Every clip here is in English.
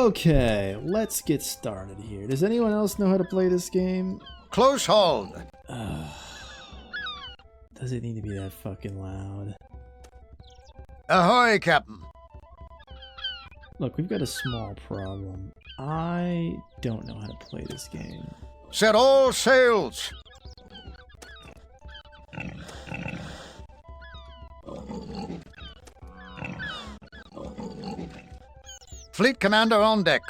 Okay, let's get started here. Does anyone else know how to play this game? Close hold. Does it need to be that fucking loud? Ahoy, Captain. Look, we've got a small problem. I don't know how to play this game. Set all sails. Fleet commander on deck.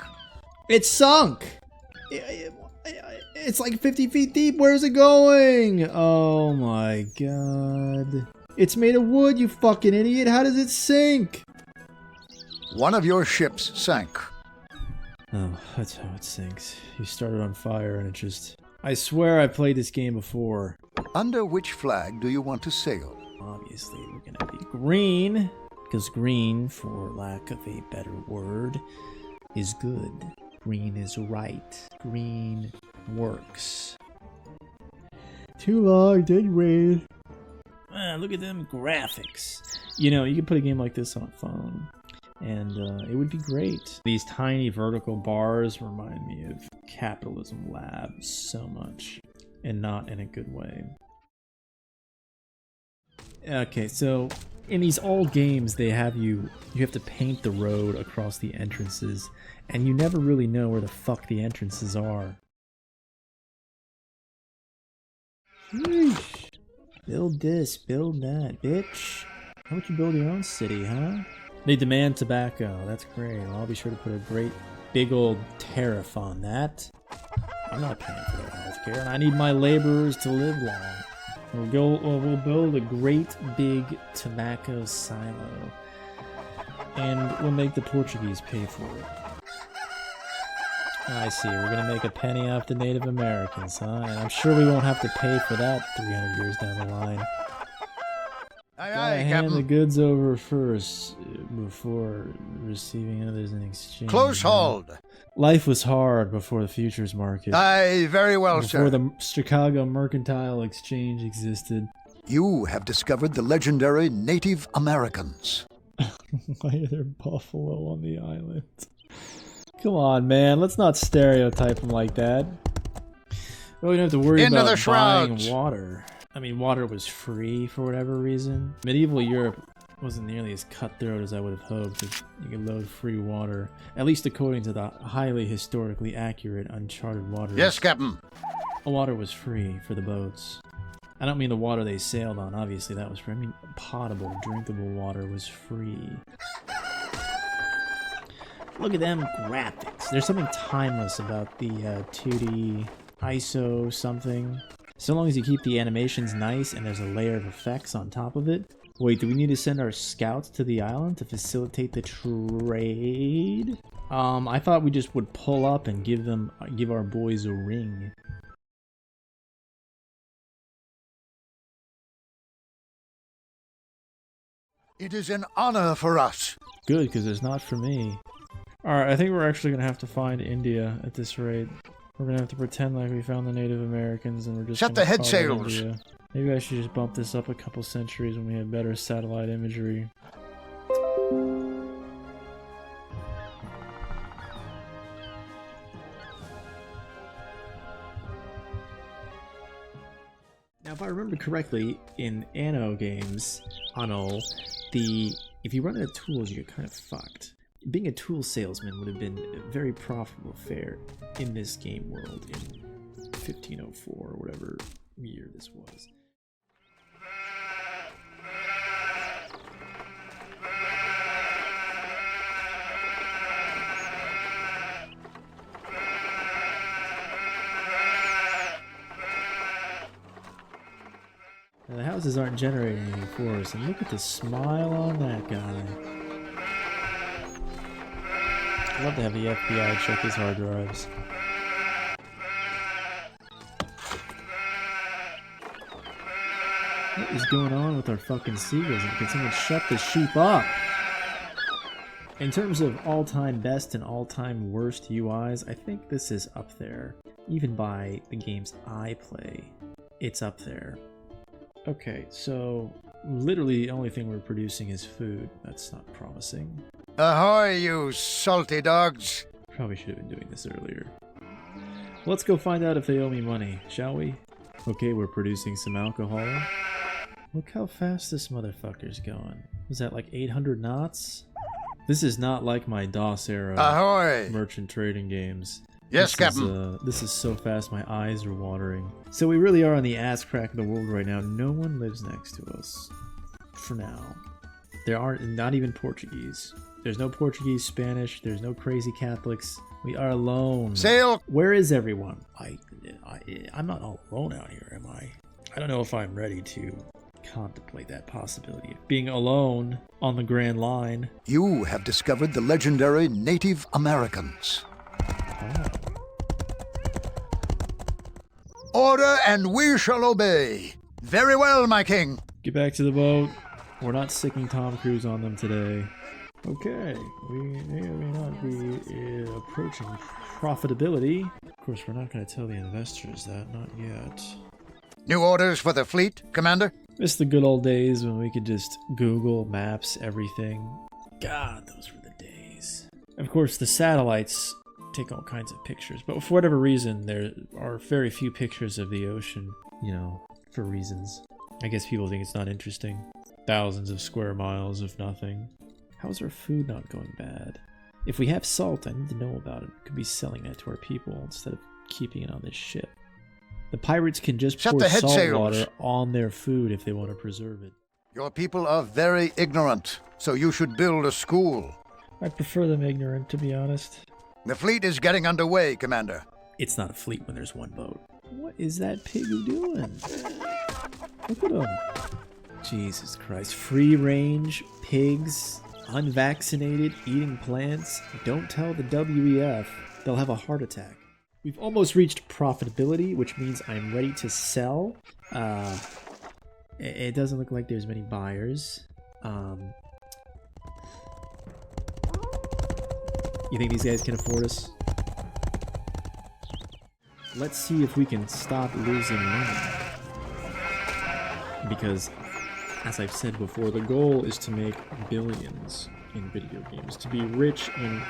It's sunk! It's like 50 feet deep. Where's it going? Oh my god. It's made of wood, you fucking idiot. How does it sink? One of your ships sank. Oh, that's how it sinks. You start it on fire and it just... I swear I played this game before. Under which flag do you want to sail? Obviously, we're gonna be green. Because green, for lack of a better word, is good. Green is right. Green works. Too long, didn't wait. Look at them graphics. You know, you could put a game like this on a phone, and it would be great. These tiny vertical bars remind me of Capitalism Labs so much, and not in a good way. Okay, so in these old games, they have you have to paint the road across the entrances, and you never really know where the fuck the entrances are. Sheesh. Build this, build that, bitch. How about you build your own city, huh? They demand tobacco. That's great. Well, I'll be sure to put a great big old tariff on that. I'm not paying for their healthcare, and I need my laborers to live long. We'll build a great big tobacco silo, and we'll make the Portuguese pay for it. I see, we're gonna make a penny off the Native Americans, huh? And I'm sure we won't have to pay for that 300 years down the line. Aye, Gotta aye, hand Captain. the goods over first, before receiving others in exchange. Close hold. Life was hard before the futures market. Aye, very well, Before sir. the Chicago Mercantile Exchange existed. You have discovered the legendary Native Americans. Why are there buffalo on the island? Come on, man. Let's not stereotype them like that. Well, we don't have to worry Into about the shrouds. buying water. I mean, water was free for whatever reason. Medieval Europe wasn't nearly as cutthroat as I would have hoped. You could load free water, at least according to the highly historically accurate Uncharted Waters. Yes, Captain. Water was free for the boats. I don't mean the water they sailed on, obviously that was free. I mean potable, drinkable water was free. Look at them graphics. There's something timeless about the 2D ISO something. So long as you keep the animations nice and there's a layer of effects on top of it. Wait, do we need to send our scouts to the island to facilitate the trade? I thought we just would pull up and give our boys a ring. It is an honor for us. Good, because it's not for me. Alright, I think we're actually going to have to find India at this rate. We're going to have to pretend like we found the Native Americans and we're just Set gonna the head call it sails. India. Maybe I should just bump this up a couple centuries when we have better satellite imagery. Now, if I remember correctly, in Anno games, Anno, if you run out of tools, you get kind of fucked. Being a tool salesman would have been a very profitable affair in this game world in 1504 or whatever year this was. Now, the houses aren't generating any for us, and look at the smile on that guy. I'd love to have the FBI check his hard drives. What is going on with our fucking seagulls? Can someone shut the sheep up? In terms of all-time best and all-time worst UIs, I think this is up there. Even by the games I play, it's up there. Okay, so literally the only thing we're producing is food. That's not promising. Ahoy, you salty dogs. Probably should have been doing this earlier. Let's go find out if they owe me money, shall we? Okay, we're producing some alcohol. Look how fast this motherfucker's going. Was that like 800 knots? This is not like my DOS era Ahoy! merchant trading games. Yes, Captain. This is so fast my eyes are watering. So we really are on the ass crack of the world right now. No one lives next to us. For now. There aren't, not even Portuguese. There's no Portuguese, Spanish, there's no crazy Catholics. We are alone. Sail! Where is everyone? I'm not all alone out here, am I? I don't know if I'm ready to contemplate that possibility of being alone on the Grand Line. You have discovered the legendary Native Americans. Oh. Order and we shall obey. Very well, my king. Get back to the boat. We're not sicking Tom Cruise on them today. Okay, we may or may not be approaching profitability. Of course, we're not going to tell the investors that, not yet. New orders for the fleet, Commander? Miss the good old days when we could just Google Maps everything. God, those were the days. Of course, the satellites take all kinds of pictures, but for whatever reason, there are very few pictures of the ocean, you know, for reasons. I guess people think it's not interesting. Thousands of square miles of nothing. How's our food not going bad? If we have salt, I need to know about it. We could be selling that to our people instead of keeping it on this ship. The pirates can just pour salt water on their food if they want to preserve it. Your people are very ignorant, so you should build a school. I prefer them ignorant, to be honest. The fleet is getting underway, Commander. It's not a fleet when there's one boat. What is that pig doing? Look at him. Jesus Christ. Free range, pigs, unvaccinated, eating plants. Don't tell the WEF. They'll have a heart attack. We've almost reached profitability, which means I'm ready to sell. It doesn't look like there's many buyers. You think these guys can afford us? Let's see if we can stop losing money. Because, as I've said before, the goal is to make billions in video games. To be rich in,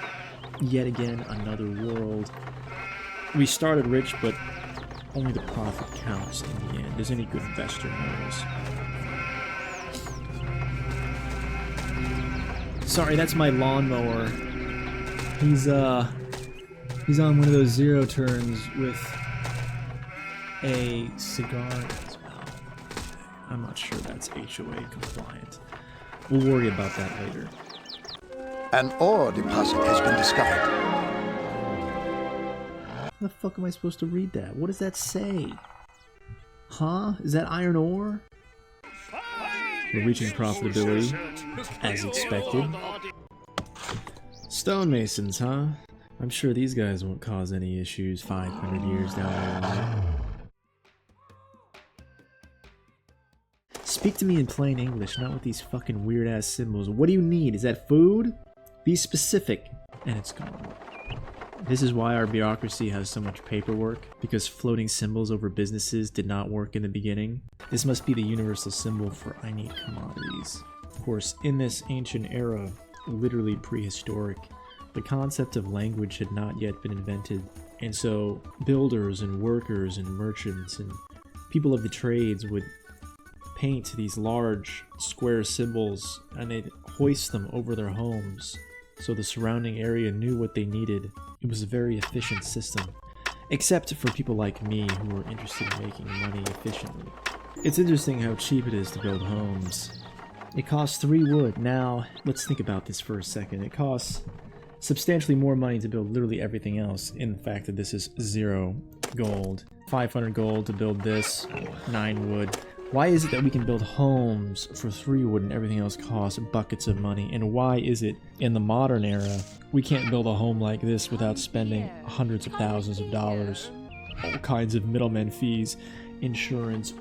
yet again, another world. We started rich, but only the profit counts in the end, as any good investor knows. Sorry, that's my lawnmower. He's on one of those zero turns with a cigar in his mouth. I'm not sure that's HOA compliant. We'll worry about that later. An ore deposit has been discovered. How the fuck am I supposed to read that? What does that say? Huh? Is that iron ore? We're reaching profitability, as expected. Stonemasons, huh? I'm sure these guys won't cause any issues 500 years down the line. Speak to me in plain English, not with these fucking weird-ass symbols. What do you need? Is that food? Be specific. And it's gone. This is why our bureaucracy has so much paperwork, because floating symbols over businesses did not work in the beginning. This must be the universal symbol for I need commodities. Of course, in this ancient era, literally prehistoric, the concept of language had not yet been invented, and so builders and workers and merchants and people of the trades would paint these large square symbols and they'd hoist them over their homes so the surrounding area knew what they needed. It was a very efficient system, except for people like me who were interested in making money efficiently. It's interesting how cheap it is to build homes. It costs 3 wood. Now, let's think about this for a second. It costs substantially more money to build literally everything else, in the fact that this is 0 gold. 500 gold to build this, 9 wood. Why is it that we can build homes for 3 wood and everything else costs buckets of money? And why is it in the modern era we can't build a home like this without spending hundreds of thousands of dollars? All kinds of middlemen fees, insurance.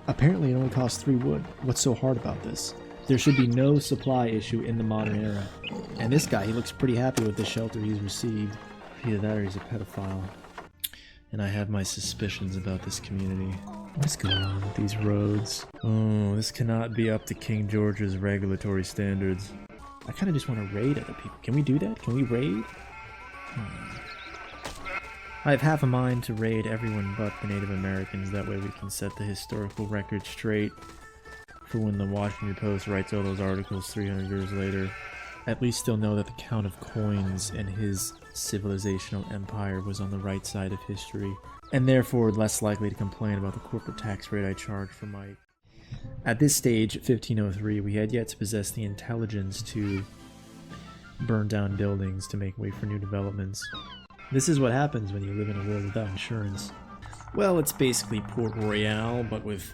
Apparently it only costs 3 wood. What's so hard about this? There should be no supply issue in the modern era. And this guy, he looks pretty happy with the shelter he's received. Either that or he's a pedophile. And I have my suspicions about this community. What's going on with these roads? Oh, this cannot be up to King George's regulatory standards. I kind of just want to raid other people. Can we do that? Can we raid? I have half a mind to raid everyone but the Native Americans, that way we can set the historical record straight for when the Washington Post writes all those articles 300 years later. At least they'll know that the Count of Coins and his civilizational empire was on the right side of history, and therefore less likely to complain about the corporate tax rate I charge for my... At this stage, 1503, we had yet to possess the intelligence to burn down buildings to make way for new developments. This is what happens when you live in a world without insurance. Well, it's basically Port Royale, but with...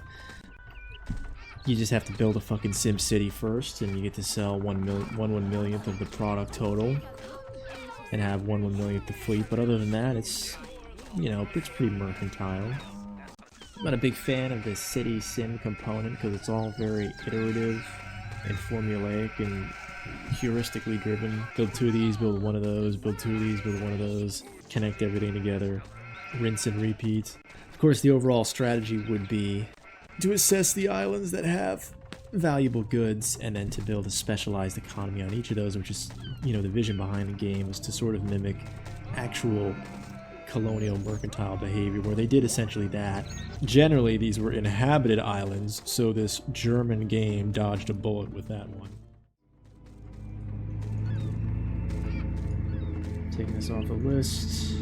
You just have to build a fucking Sim City first, and you get to sell 1/1,000,000th of the product total, and have 1/1,000,000th the fleet. But other than that, it's, you know, it's pretty mercantile. I'm not a big fan of the city sim component because it's all very iterative and formulaic and heuristically driven. Build 2 of these, build 1 of those, build 2 of these, build 1 of those, connect everything together, rinse and repeat. Of course, the overall strategy would be to assess the islands that have valuable goods and then to build a specialized economy on each of those, which is, you know, the vision behind the game is to sort of mimic actual colonial mercantile behavior, where they did essentially that. Generally, these were inhabited islands, so this German game dodged a bullet with that one. Taking this off the list.